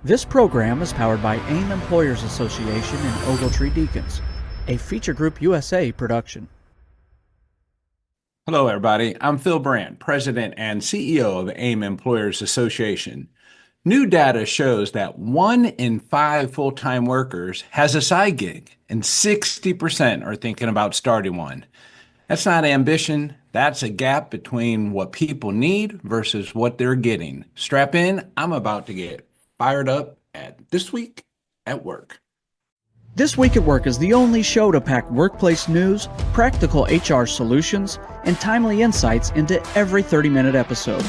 This program is powered by AIM Employers Association and Ogletree Deacons, a Feature Group USA production. Hello, everybody. I'm Phil Brandt, President and CEO of AIM Employers Association. New data shows that 1 in 5 full-time workers has a side gig, and 60% are thinking about starting one. That's not ambition. That's a gap between what people need versus what they're getting. Strap in. I'm about to get fired up at This Week at Work. This Week at Work is the only show to pack workplace news, practical HR solutions, and timely insights into every 30-minute episode.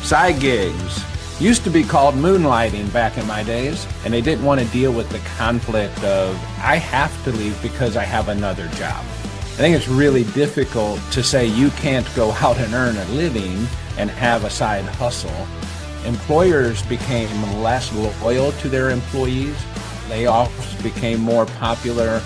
Side gigs used to be called moonlighting back in my days, and they didn't want to deal with the conflict of, I have to leave because I have another job. I think it's really difficult to say you can't go out and earn a living and have a side hustle. Employers became less loyal to their employees. Layoffs became more popular.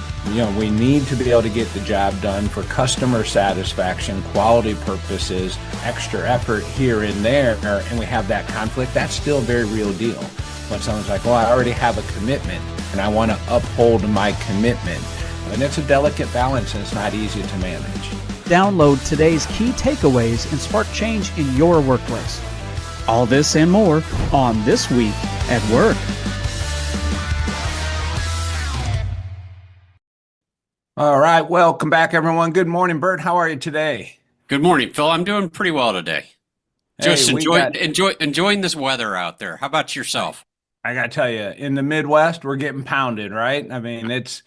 We need to be able to get the job done for customer satisfaction, quality purposes, extra effort here and there, and we have that conflict. That's still a very real deal. When someone's like, well, I already have a commitment and I want to uphold my commitment. And it's a delicate balance and it's not easy to manage. Download today's key takeaways and spark change in your workplace. All this and more on This Week at Work. All right, welcome back, everyone. Good morning, Burt. How are you today? Good morning, Phil. I'm doing pretty well today. Just enjoying this weather out there. How about yourself? I got to tell you, in the Midwest, we're getting pounded, right? I mean, it's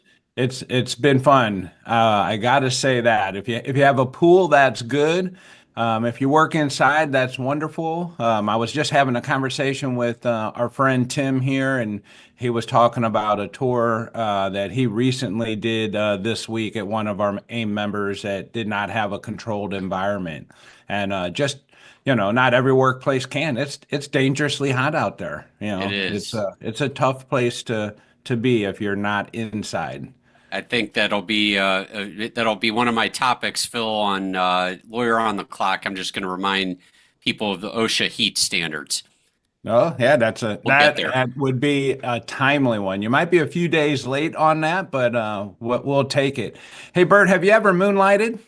been fun. I got to say that if you have a pool, that's good. If you work inside, that's wonderful. I was just having a conversation with our friend Tim here, and he was talking about a tour that he recently did this week at one of our AIM members that did not have a controlled environment. And not every workplace can. It's dangerously hot out there. It is. It's a tough place to be if you're not inside. I think that'll be one of my topics, Phil, on Lawyer on the Clock. I'm just going to remind people of the OSHA heat standards. Oh, yeah, that would be a timely one. You might be a few days late on that, but we'll take it. Hey, Burt, have you ever moonlighted?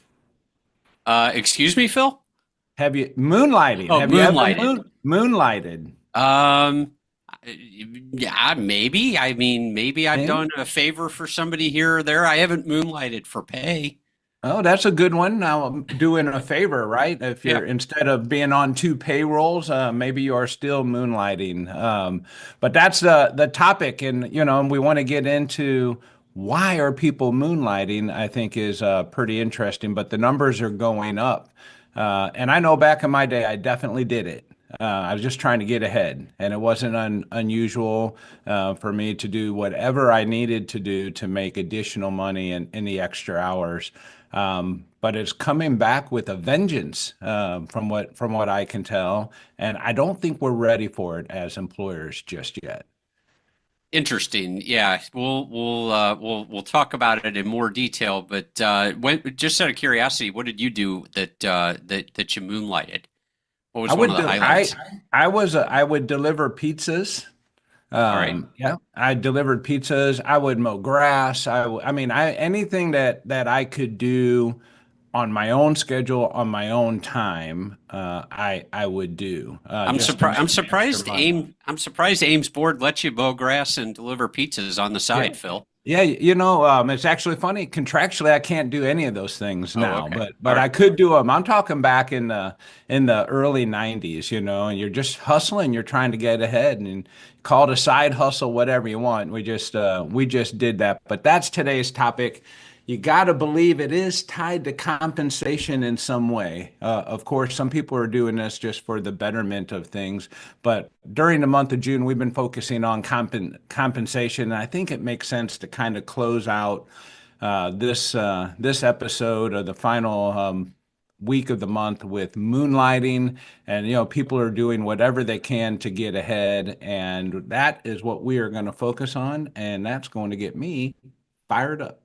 Excuse me, Phil? Have you moonlighting? Oh, have moonlighted. You ever moonlighted? Yeah, maybe. I mean, maybe I've done a favor for somebody here or there. I haven't moonlighted for pay. Oh, that's a good one. Now I'm doing a favor, right? If you're instead of being on 2 payrolls, maybe you are still moonlighting. But that's the topic, and we want to get into why are people moonlighting. I think is pretty interesting. But the numbers are going up, and I know back in my day, I definitely did it. I was just trying to get ahead, and it wasn't unusual for me to do whatever I needed to do to make additional money in the extra hours. But it's coming back with a vengeance from what I can tell, and I don't think we're ready for it as employers just yet. Interesting. Yeah, we'll talk about it in more detail. But just out of curiosity, what did you do that you moonlighted? What was one of the highlights? I would deliver pizzas. All right. Yeah, I delivered pizzas. I would mow grass. Anything that I could do on my own schedule, on my own time, I would do. I'm surprised Ames board lets you mow grass and deliver pizzas on the side, Yeah. Phil. Yeah, it's actually funny. Contractually, I can't do any of those things now, okay. but I could do them. I'm talking back in the early '90s, and you're just hustling. You're trying to get ahead, and call it a side hustle, whatever you want. We just did that. But that's today's topic. You got to believe it is tied to compensation in some way. Of course, some people are doing this just for the betterment of things. But during the month of June, we've been focusing on compensation. And I think it makes sense to kind of close out this episode of the final week of the month with moonlighting. And, people are doing whatever they can to get ahead. And that is what we are going to focus on. And that's going to get me fired up.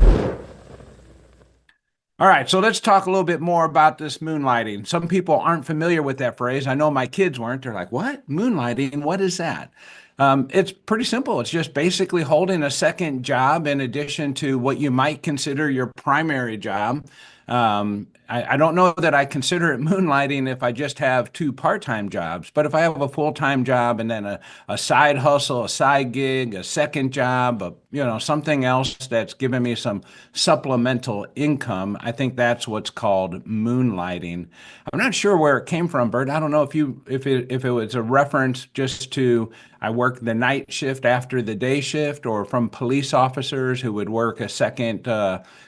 All right, so let's talk a little bit more about this moonlighting. Some people aren't familiar with that phrase. I know my kids weren't. They're like, what? Moonlighting? What is that? It's pretty simple. It's just basically holding a second job in addition to what you might consider your primary job. I don't know that I consider it moonlighting if I just have two part-time jobs, but if I have a full-time job and then a side hustle, a side gig, a second job, something else that's giving me some supplemental income, I think that's what's called moonlighting. I'm not sure where it came from, Bert. I don't know if it was a reference just to I work the night shift after the day shift, or from police officers who would work a second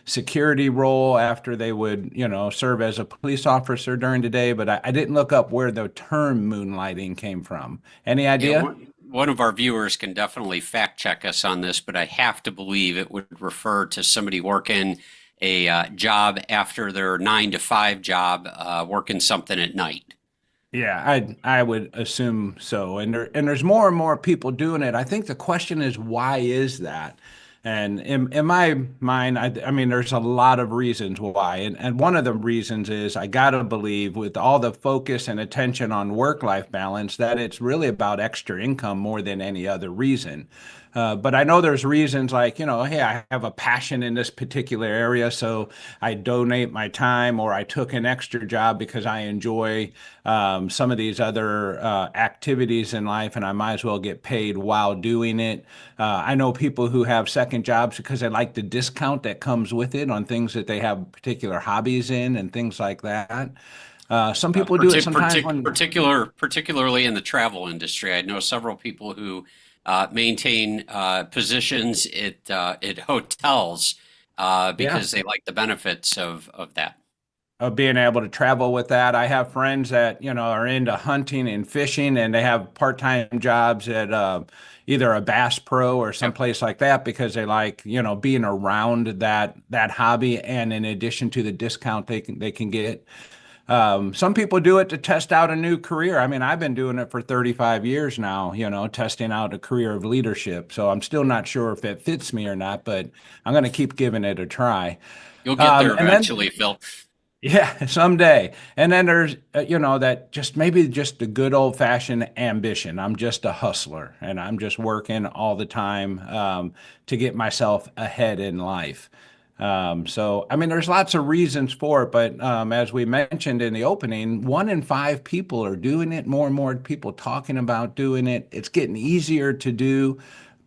security role after they would, serve as a police officer during the day. But I didn't look up where the term moonlighting came from. Any Yeah, idea? one of our viewers can definitely fact check us on this, but I have to believe it would refer to somebody working a job after their 9 to 5 job, working something at night. Yeah, I would assume so. And there's more and more people doing it. I think the question is, why is that? And in my mind, I mean, there's a lot of reasons why. And one of the reasons is I gotta believe, with all the focus and attention on work-life balance, that it's really about extra income more than any other reason. But I know there's reasons like, hey, I have a passion in this particular area, so I donate my time, or I took an extra job because I enjoy some of these other activities in life, and I might as well get paid while doing it. I know people who have second jobs because they like the discount that comes with it on things that they have particular hobbies in and things like that. Some people do it sometimes Particularly in the travel industry. I know several people who maintain positions at hotels yeah, because they like the benefits of that. of being able to travel with that. I have friends that, are into hunting and fishing, and they have part-time jobs at either a Bass Pro or Yep. someplace like that because they like, being around that hobby, and in addition to the discount they can get. Some people do it to test out a new career. I mean, I've been doing it for 35 years now, testing out a career of leadership. So I'm still not sure if it fits me or not, but I'm going to keep giving it a try. You'll get there And then eventually, Phil. yeah, someday. And then there's, that just maybe just the good old fashioned ambition. I'm just a hustler and I'm just working all the time to get myself ahead in life. So, I mean, there's lots of reasons for it, but as we mentioned in the opening, 1 in 5 people are doing it, more and more people talking about doing it. It's getting easier to do,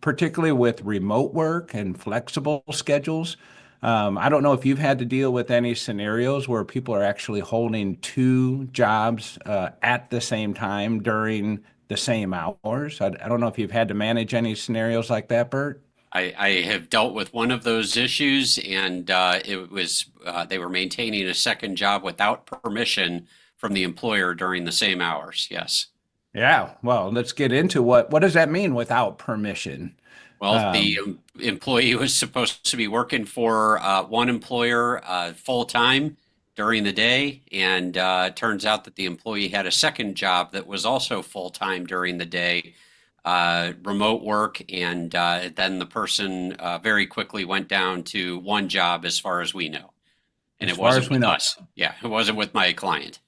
particularly with remote work and flexible schedules. I don't know if you've had to deal with any scenarios where people are actually holding two jobs at the same time during the same hours. I don't know if you've had to manage any scenarios like that, Bert. I have dealt with one of those issues, and it was they were maintaining a second job without permission from the employer during the same hours. Yes. Yeah, well, let's get into what does that mean without permission? Well, the Um, employee was supposed to be working for one employer full time during the day, and it turns out that the employee had a second job that was also full time during the day, remote work, and then the person very quickly went down to one job, as far as we know, and as it far wasn't as we with know. us. Yeah, it wasn't with my client.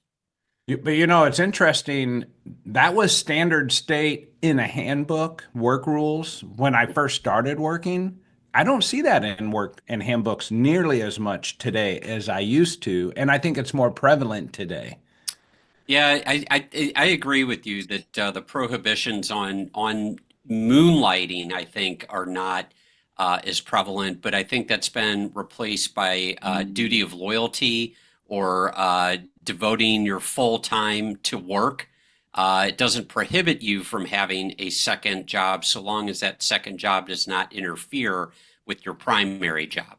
But it's interesting. That was standard state in a handbook, work rules, when I first started working. I don't see that in work and handbooks nearly as much today as I used to, and I think it's more prevalent today. Yeah, I agree with you that the prohibitions on moonlighting, I think, are not as prevalent, but I think that's been replaced by duty of loyalty, or devoting your full time to work. It doesn't prohibit you from having a second job, so long as that second job does not interfere with your primary job.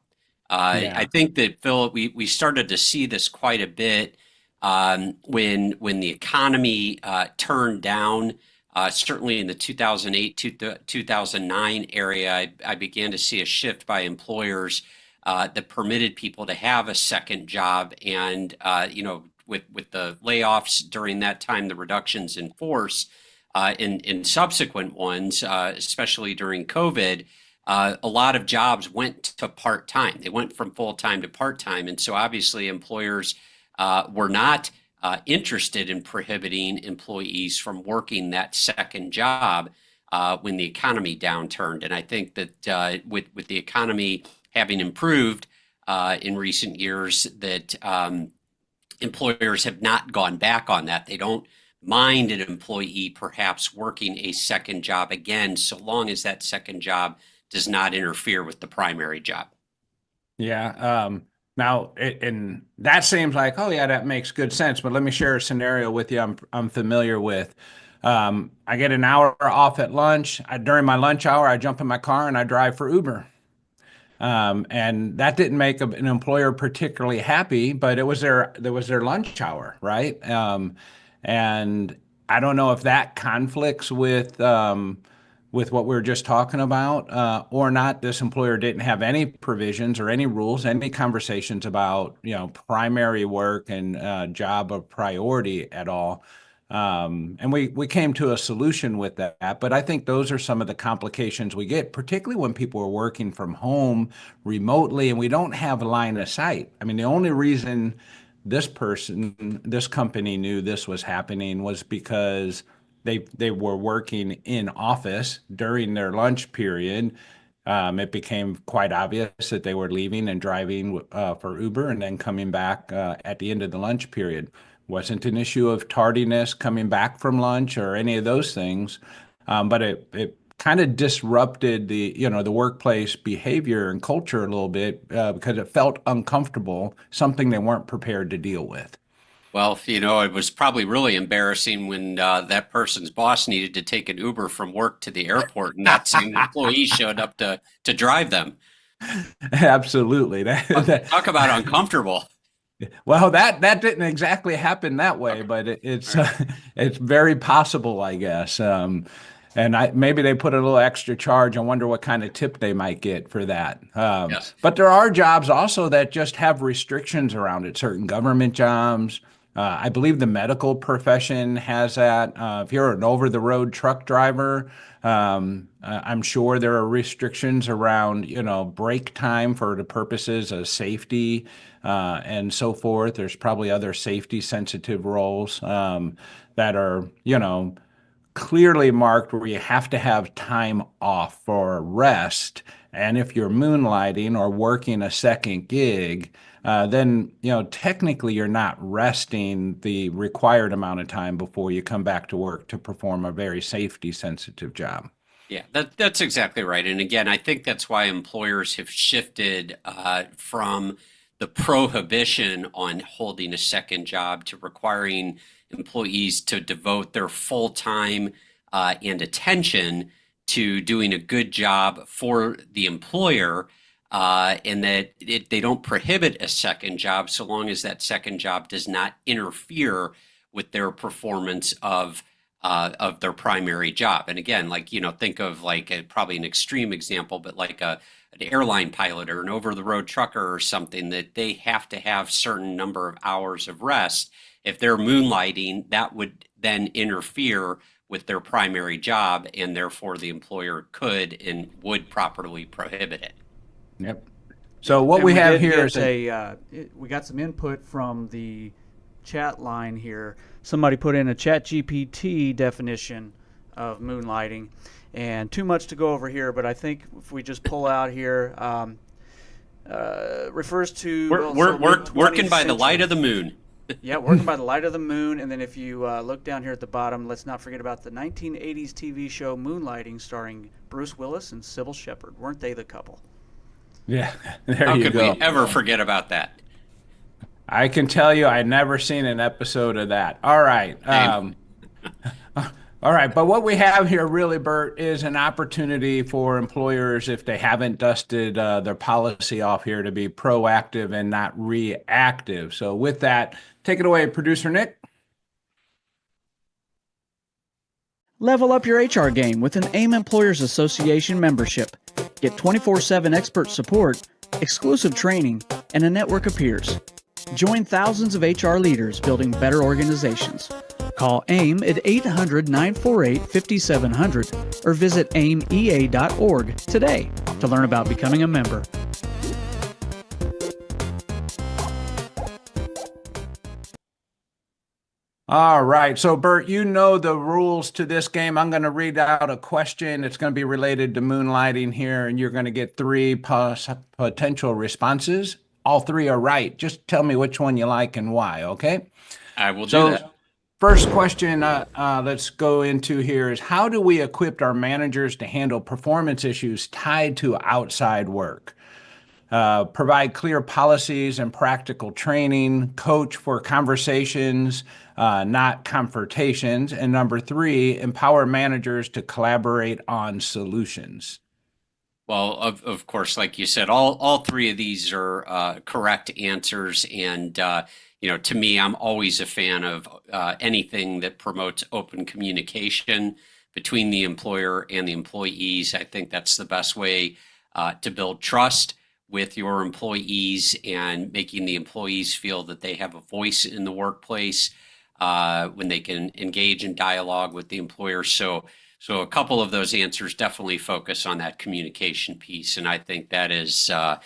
I Yeah. think that, Phil, we started to see this quite a bit when the economy turned down. Certainly in the 2008 to 2009 area, I began to see a shift by employers that permitted people to have a second job. And with the layoffs during that time, the reductions in force in subsequent ones, especially during COVID, a lot of jobs went to part-time. They went from full-time to part-time. And so obviously employers were not interested in prohibiting employees from working that second job when the economy downturned. And I think that with the economy having improved in recent years, that employers have not gone back on that. They don't mind an employee perhaps working a second job again, so long as that second job does not interfere with the primary job. Yeah. Now, and that seems like, oh yeah, that makes good sense. But let me share a scenario with you I'm familiar with. I get an hour off at lunch. During my lunch hour, I jump in my car and I drive for Uber. And that didn't make an employer particularly happy, but there was their lunch hour, right? And I don't know if that conflicts with what we were just talking about or not. This employer didn't have any provisions or any rules, any conversations about primary work and job of priority at all. And we came to a solution with that. But I think those are some of the complications we get, particularly when people are working from home remotely and we don't have a line of sight. I mean, the only reason this company knew this was happening was because they were working in office during their lunch period. It became quite obvious that they were leaving and driving for Uber and then coming back at the end of the lunch period. Wasn't an issue of tardiness coming back from lunch or any of those things, but it kind of disrupted the workplace behavior and culture a little bit because it felt uncomfortable, something they weren't prepared to deal with. Well, it was probably really embarrassing when that person's boss needed to take an Uber from work to the airport and that same employee showed up to drive them. Absolutely. Talk about uncomfortable. Well, that didn't exactly happen that way, but it's very possible, I guess. And maybe they put a little extra charge. I wonder what kind of tip they might get for that. Yes. But there are jobs also that just have restrictions around it, certain government jobs. I believe the medical profession has that. If you're an over-the-road truck driver, I'm sure there are restrictions around, break time for the purposes of safety and so forth. There's probably other safety-sensitive roles that are, clearly marked where you have to have time off for rest. And if you're moonlighting or working a second gig, then, technically you're not resting the required amount of time before you come back to work to perform a very safety sensitive job. Yeah, that's exactly right. And again, I think that's why employers have shifted from the prohibition on holding a second job to requiring employees to devote their full time and attention to doing a good job for the employer, and that they don't prohibit a second job so long as that second job does not interfere with their performance of their primary job. And again, think of probably an extreme example, but like an airline pilot or an over-the-road trucker or something, that they have to have certain number of hours of rest. If they're moonlighting, that would then interfere with their primary job, and therefore the employer could and would properly prohibit it. Yep. So what we have here is we got some input from the chat line here. Somebody put in a ChatGPT definition of moonlighting, and too much to go over here, but I think if we just pull out here, refers to working by the light of the moon. Yeah, working by the light of the moon. And then if you look down here at the bottom, let's not forget about the 1980s TV show Moonlighting, starring Bruce Willis and Sybil Shepherd. Weren't they the couple? Yeah, there you go. How could we ever forget about that? I can tell you I'd never seen an episode of that. All right. All right. But what we have here really, Burt, is an opportunity for employers, if they haven't dusted their policy off here, to be proactive and not reactive. So with that, take it away, Producer Nick. Level up your HR game with an AAIM Employers Association membership. Get 24/7 expert support, exclusive training, and a network of peers. Join thousands of HR leaders building better organizations. Call AIM at 800-948-5700 or visit aimea.org today to learn about becoming a member. All right. So, Burt, you know the rules to this game. I'm going to read out a question. It's going to be related to moonlighting here, and you're going to get three potential responses. All three are right. Just tell me which one you like and why, okay? I will do that. First question let's go into here is how do we equip our managers to handle performance issues tied to outside work? Provide clear policies and practical training, coach for conversations, not confrontations. And number three, empower managers to collaborate on solutions. Well, of course, like you said, all three of these are correct answers. And, to me, I'm always a fan of anything that promotes open communication between the employer and the employees. I think that's the best way to build trust with your employees and making the employees feel that they have a voice in the workplace when they can engage in dialogue with the employer. So a couple of those answers definitely focus on that communication piece, and I think that is I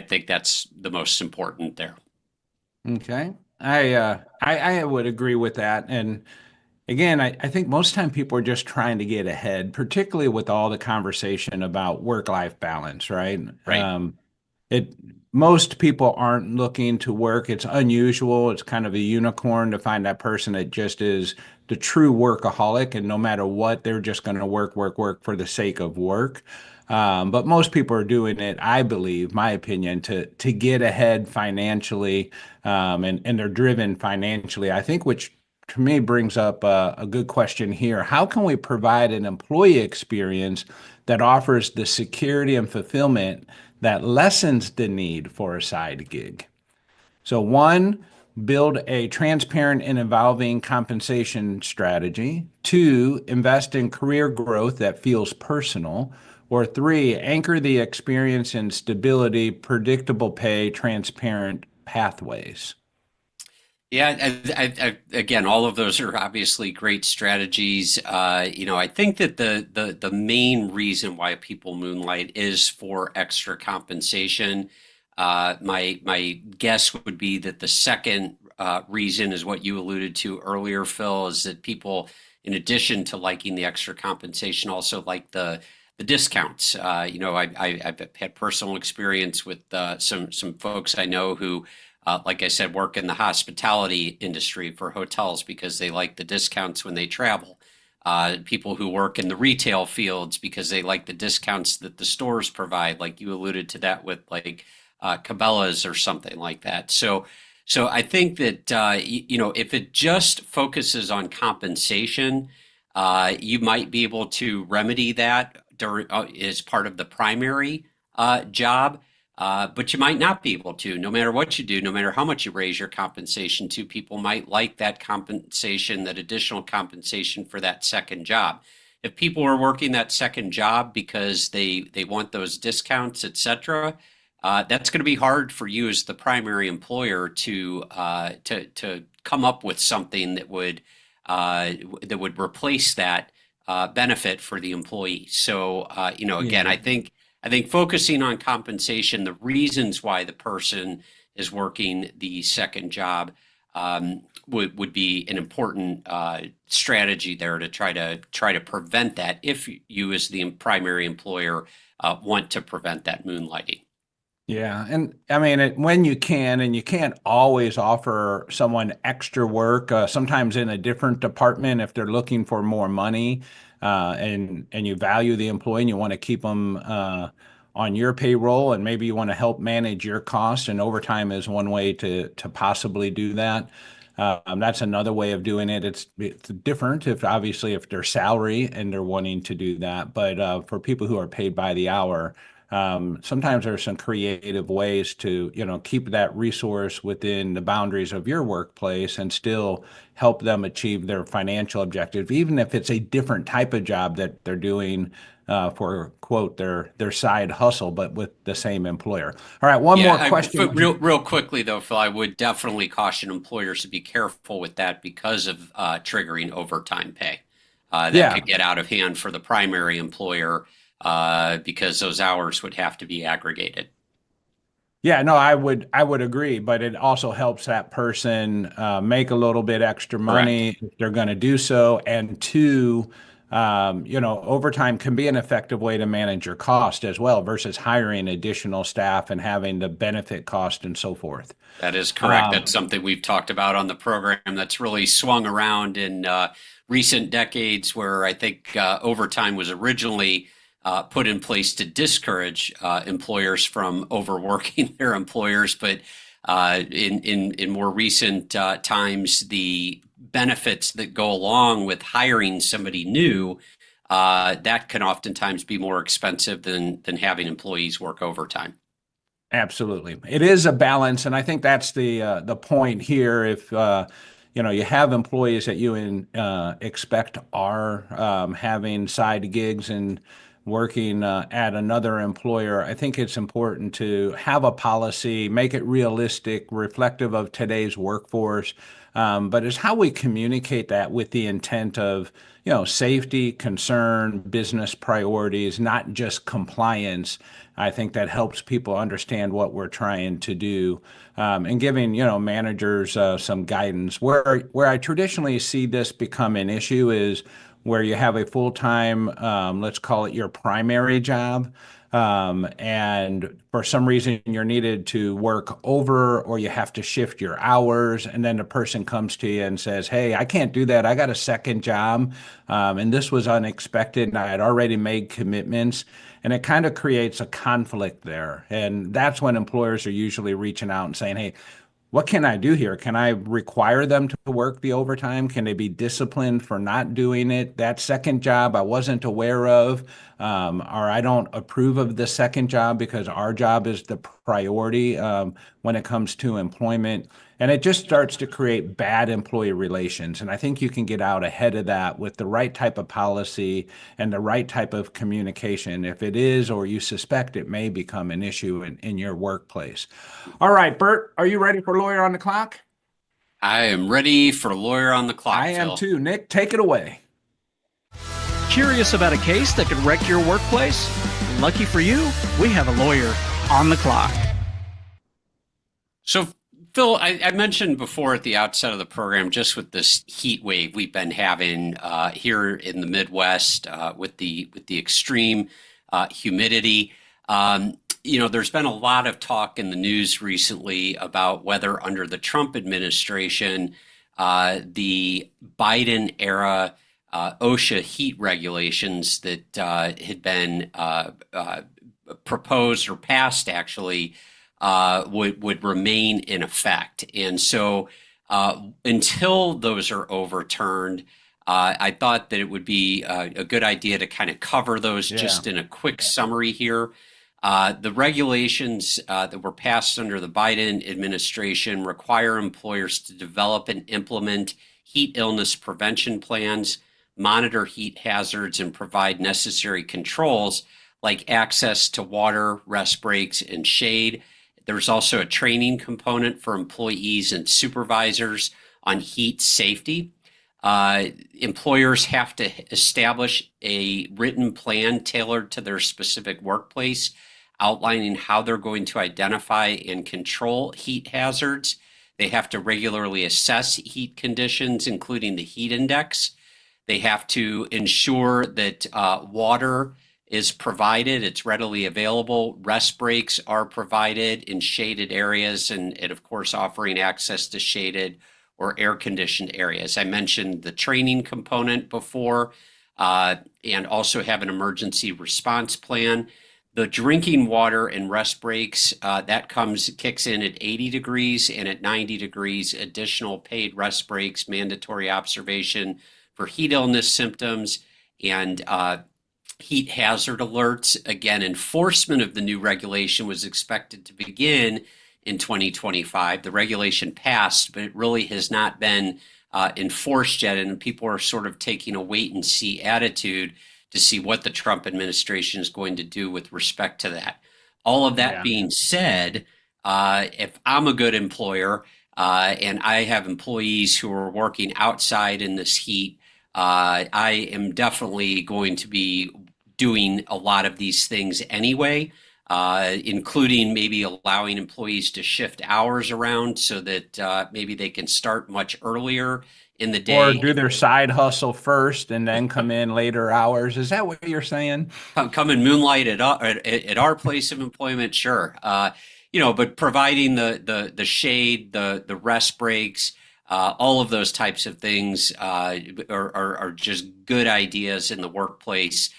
think that's the most important there. Okay, I would agree with that, and again, I think most time people are just trying to get ahead, particularly with all the conversation about work-life balance, right? Right. It most people aren't looking to work. It's unusual. It's kind of a unicorn to find that person that just is the true workaholic, and no matter what, they're just going to work, work, work for the sake of work. But most people are doing it, I believe, my opinion, to get ahead financially, and they're driven financially. I think, which to me brings up a good question here. How can we provide an employee experience that offers the security and fulfillment that lessens the need for a side gig? So one, build a transparent and evolving compensation strategy. Two, invest in career growth that feels personal. Or three, anchor the experience in stability, predictable pay, transparent pathways. Yeah, again, all of those are obviously great strategies. I think that the main reason why people moonlight is for extra compensation. My guess would be that the second reason is what you alluded to earlier, Phil, is that people, in addition to liking the extra compensation, also like the discounts. I've had personal experience with some folks I know who, like I said, work in the hospitality industry for hotels because they like the discounts when they travel. People who work in the retail fields because they like the discounts that the stores provide, like you alluded to that with like Cabela's or something like that. So I think that if it just focuses on compensation, you might be able to remedy that as part of the primary job. But you might not be able to, no matter what you do, no matter how much you raise your compensation to, people might like that compensation, that additional compensation for that second job. If people are working that second job because they want those discounts, et cetera, that's going to be hard for you as the primary employer to come up with something that would replace that benefit for the employee. So, again, I think focusing on compensation, the reasons why the person is working the second job, would be an important strategy there to try to prevent that if you, as the primary employer, want to prevent that moonlighting. Yeah, and I mean, when you can, and you can't always offer someone extra work, sometimes in a different department if they're looking for more money, and you value the employee and you want to keep them on your payroll, and maybe you want to help manage your costs, and overtime is one way to possibly do that. That's another way of doing it. It's different if obviously if they're salary and they're wanting to do that, but for people who are paid by the hour, sometimes there's some creative ways to, keep that resource within the boundaries of your workplace and still help them achieve their financial objective, even if it's a different type of job that they're doing for, quote, their side hustle, but with the same employer. All right, one more question. Real quickly though, Phil, I would definitely caution employers to be careful with that because of triggering overtime pay. That could get out of hand for the primary employer because those hours would have to be aggregated. Yeah, no, I would agree, but it also helps that person make a little bit extra money if they're going to do so. And two, overtime can be an effective way to manage your cost as well versus hiring additional staff and having the benefit cost and so forth. That is correct. That's something we've talked about on the program that's really swung around in recent decades, where I think overtime was originally put in place to discourage employers from overworking their employers, but in more recent times, the benefits that go along with hiring somebody new that can oftentimes be more expensive than having employees work overtime. Absolutely, it is a balance, and I think that's the point here. If you have employees that you expect are having side gigs and working at another employer, I think it's important to have a policy, make it realistic, reflective of today's workforce. But it's how we communicate that with the intent of, safety, concern, business priorities, not just compliance. I think that helps people understand what we're trying to do, and giving, managers some guidance. Where I traditionally see this become an issue is where you have a full-time, let's call it your primary job, and for some reason you're needed to work over or you have to shift your hours, and then the person comes to you and says, hey, I can't do that. I got a second job, and this was unexpected, and I had already made commitments, and it kind of creates a conflict there. And that's when employers are usually reaching out and saying, hey, what can I do here? Can I require them to work the overtime? Can they be disciplined for not doing it? That second job I wasn't aware of, or I don't approve of the second job because our job is the priority when it comes to employment. And it just starts to create bad employee relations. And I think you can get out ahead of that with the right type of policy and the right type of communication if it is, or you suspect it may become an issue in your workplace. All right, Burt, are you ready for Lawyer on the Clock? I am ready for Lawyer on the Clock, I am Phil. too. Nick, take it away. Curious about a case that could wreck your workplace? Lucky for you, we have a lawyer on the clock. So, Phil, I mentioned before at the outset of the program, just with this heat wave we've been having here in the Midwest with the extreme humidity. There's been a lot of talk in the news recently about whether under the Trump administration, the Biden era OSHA heat regulations that had been proposed or passed actually would remain in effect. And so until those are overturned, I thought that it would be a good idea to kind of cover those just in a quick summary here. The regulations that were passed under the Biden administration require employers to develop and implement heat illness prevention plans, monitor heat hazards, and provide necessary controls like access to water, rest breaks, and shade. There's also a training component for employees and supervisors on heat safety. Employers have to establish a written plan tailored to their specific workplace, outlining how they're going to identify and control heat hazards. They have to regularly assess heat conditions, including the heat index. They have to ensure that water is provided, it's readily available, rest breaks are provided in shaded areas, and of course offering access to shaded or air-conditioned areas. I mentioned the training component before, and also have an emergency response plan. The drinking water and rest breaks, that kicks in at 80 degrees, and at 90 degrees, additional paid rest breaks, mandatory observation for heat illness symptoms, and heat hazard alerts. Again, enforcement of the new regulation was expected to begin in 2025. The regulation passed, but it really has not been enforced yet, and people are sort of taking a wait and see attitude to see what the Trump administration is going to do with respect to that. All of that Yeah. being said, if I'm a good employer and I have employees who are working outside in this heat, I am definitely going to be doing a lot of these things anyway, including maybe allowing employees to shift hours around so that maybe they can start much earlier in the Or day. do their side hustle first and then come in later hours. Is that what you're saying? Come and moonlight at our place of employment, sure. But providing the shade, the rest breaks, all of those types of things are just good ideas in the workplace.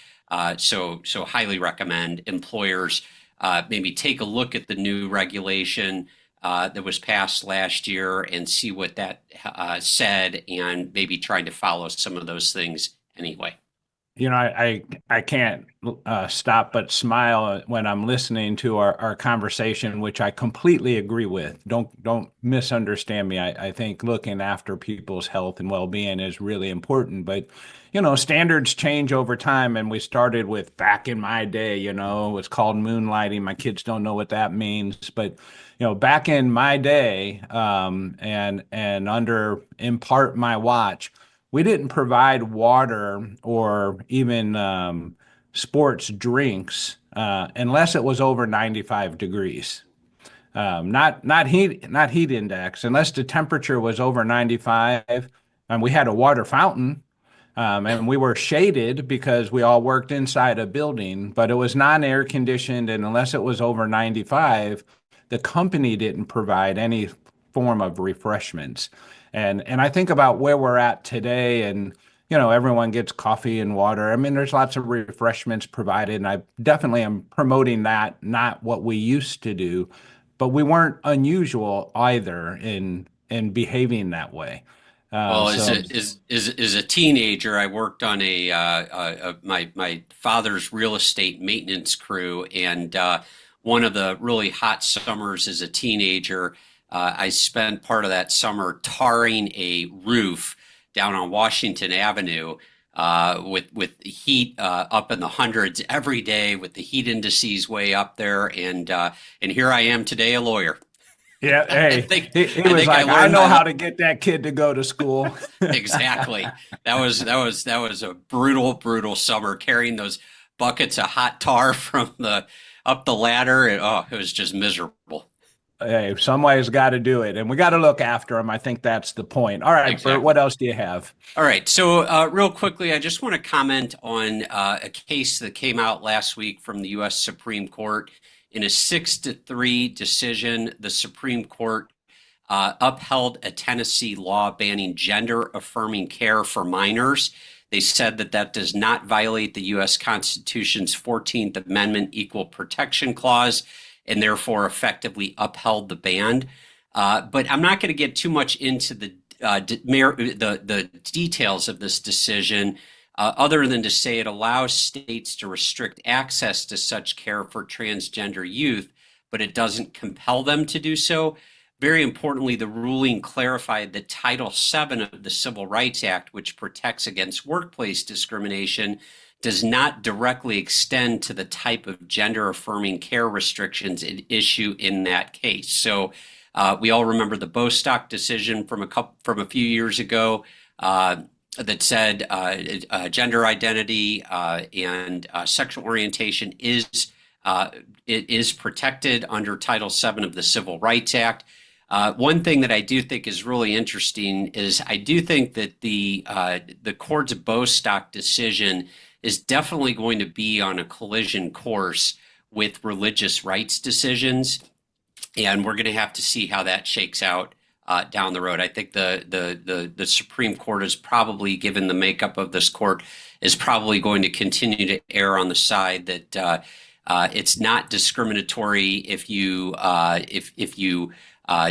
So highly recommend employers maybe take a look at the new regulation that was passed last year and see what that said, and maybe trying to follow some of those things anyway. I can't stop but smile when I'm listening to our conversation, which I completely agree with. Don't misunderstand me. I think looking after people's health and well-being is really important, but standards change over time, and we started with back in my day, it was called moonlighting. My kids don't know what that means, but back in my day, and under in part my watch, we didn't provide water or even sports drinks unless it was over 95 degrees. Not heat index, unless the temperature was over 95, and we had a water fountain, and we were shaded because we all worked inside a building, but it was non-air conditioned, and unless it was over 95, the company didn't provide any form of refreshments. And I think about where we're at today, and everyone gets coffee and water. I mean, there's lots of refreshments provided, and I definitely am promoting that, not what we used to do, but we weren't unusual either in behaving that way. Well, So as a teenager, I worked on my father's real estate maintenance crew, and one of the really hot summers as a teenager, I spent part of that summer tarring a roof down on Washington Avenue with heat up in the hundreds every day, with the heat indices way up there, and here I am today, a lawyer. yeah, I hey, think he I was think I like, I learned know my how to get that kid to go to school. exactly. That was a brutal summer, carrying those buckets of hot tar from the up the ladder, and oh, it was just miserable. Hey, somebody's got to do it, and we got to look after them. I think that's the point. All right, Bert, Exactly. what else do you have? All right. So, real quickly, I just want to comment on a case that came out last week from the U.S. Supreme Court. In a 6-3 decision, the Supreme Court upheld a Tennessee law banning gender affirming care for minors. They said that does not violate the U.S. Constitution's 14th Amendment Equal Protection Clause, and therefore effectively upheld the ban. But I'm not going to get too much into the details of this decision, other than to say it allows states to restrict access to such care for transgender youth, but it doesn't compel them to do so. Very importantly, the ruling clarified that Title VII of the Civil Rights Act, which protects against workplace discrimination, does not directly extend to the type of gender-affirming care restrictions at issue in that case. So we all remember the Bostock decision from a few years ago that said gender identity and sexual orientation is protected under Title VII of the Civil Rights Act. One thing that I do think is really interesting is I do think that the court's Bostock decision is definitely going to be on a collision course with religious rights decisions, and we're going to have to see how that shakes out down the road. I think the Supreme Court is probably, given the makeup of this court, is probably going to continue to err on the side that it's not discriminatory if you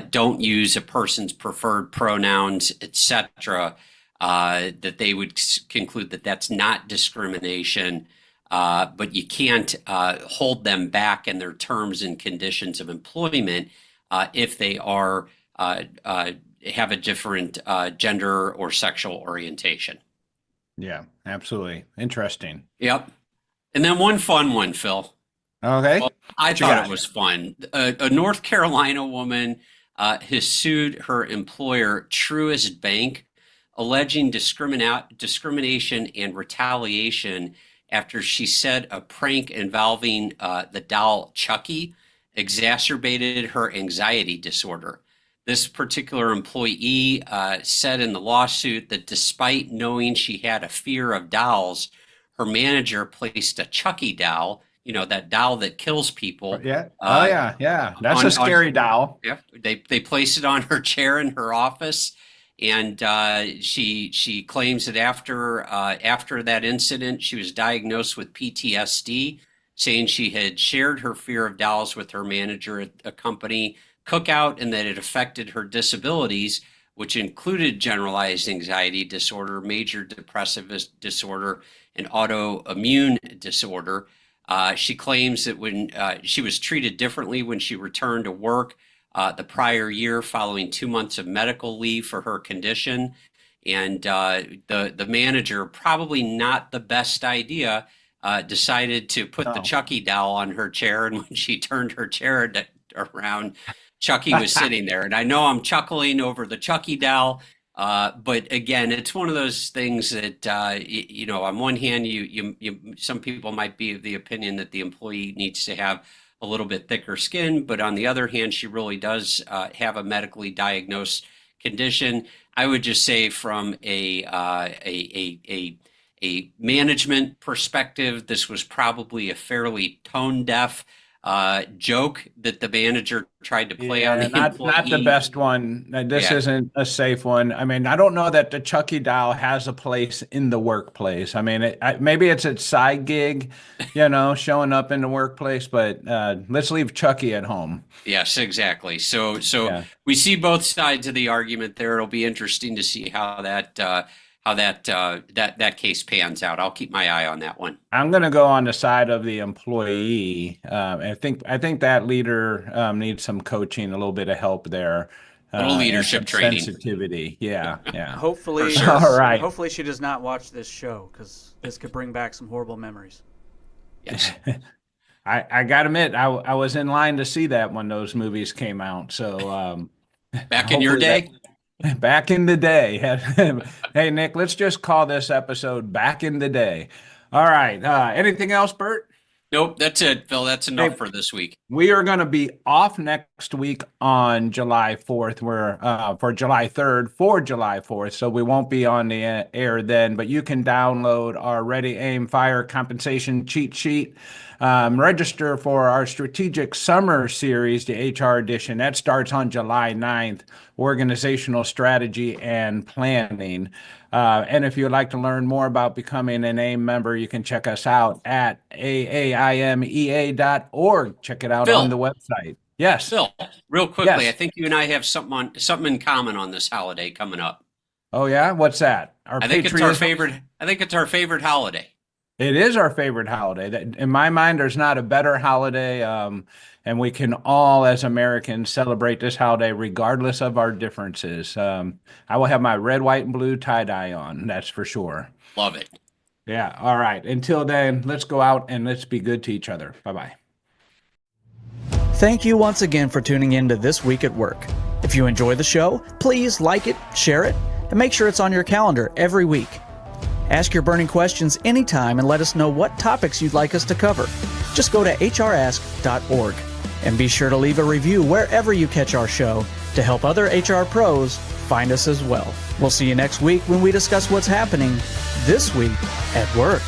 don't use a person's preferred pronouns, etc. That they would conclude that that's not discrimination. but you can't hold them back in their terms and conditions of employment if they are have a different gender or sexual orientation. Yeah, absolutely. Interesting. Yep. And then one fun one, Phil. Okay. Well, I thought it was fun. A North Carolina woman has sued her employer, Truist Bank, alleging discrimination and retaliation after she said a prank involving the doll Chucky exacerbated her anxiety disorder. This particular employee said in the lawsuit that despite knowing she had a fear of dolls, her manager placed a Chucky doll, you know, that doll that kills people. Yeah. Yeah. That's a scary doll. Yeah. They placed it on her chair in her office. And she claims that after that incident, she was diagnosed with PTSD, saying she had shared her fear of dolls with her manager at a company cookout and that it affected her disabilities, which included generalized anxiety disorder, major depressive disorder, and autoimmune disorder. She claims that when she was treated differently when she returned to work the prior year following 2 months of medical leave for her condition. And the manager, probably not the best idea, decided to put the Chucky doll on her chair. And when she turned her chair around, Chucky was sitting there. And I know I'm chuckling over the Chucky doll, but again, it's one of those things that, you know, on one hand, some people might be of the opinion that the employee needs to have a little bit thicker skin, but on the other hand, she really does have a medically diagnosed condition. I would just say from a management perspective, this was probably a fairly tone deaf joke that the manager tried to play on the employee. Not the best one. This isn't a safe one. I mean, I don't know that the Chucky doll has a place in the workplace. I mean, maybe it's a side gig, you know, showing up in the workplace, but let's leave Chucky at home. Yes, exactly. So we see both sides of the argument there. It'll be interesting to see how that case pans out. I'll keep my eye on that one. I'm going to go on the side of the employee. I think that leader needs some coaching, a little bit of help there. A little leadership training. Sensitivity. Yeah. Hopefully, sure. All right. Hopefully she does not watch this show because this could bring back some horrible memories. Yes. I got to admit, I was in line to see that when those movies came out. So back in your day? Back in the day. Hey, Nick, let's just call this episode Back in the Day. All right. Anything else, Burt? Nope, that's it, Phil. That's enough for this week. We are going to be off next week on July 4th. We're for July 3rd for July 4th, so we won't be on the air then, but you can download our Ready, Aim, Fire compensation cheat sheet. Register for our strategic summer series, the HR edition. That starts on July 9th, organizational strategy and planning. And if you'd like to learn more about becoming an AIM member, you can check us out at AAIMEA.org. Check it out on the website. Yes. Phil, real quickly, Yes. I think you and I have something in common on this holiday coming up. Oh, yeah? What's that? I think it's our favorite holiday. It is our favorite holiday. In my mind, there's not a better holiday, and we can all, as Americans, celebrate this holiday regardless of our differences. I will have my red, white, and blue tie-dye on, that's for sure. Love it. Yeah, all right. Until then, let's go out and let's be good to each other. Bye-bye. Thank you once again for tuning in to This Week at Work. If you enjoy the show, please like it, share it, and make sure it's on your calendar every week. Ask your burning questions anytime and let us know what topics you'd like us to cover. Just go to hrask.org and be sure to leave a review wherever you catch our show to help other HR pros find us as well. We'll see you next week when we discuss what's happening this week at work.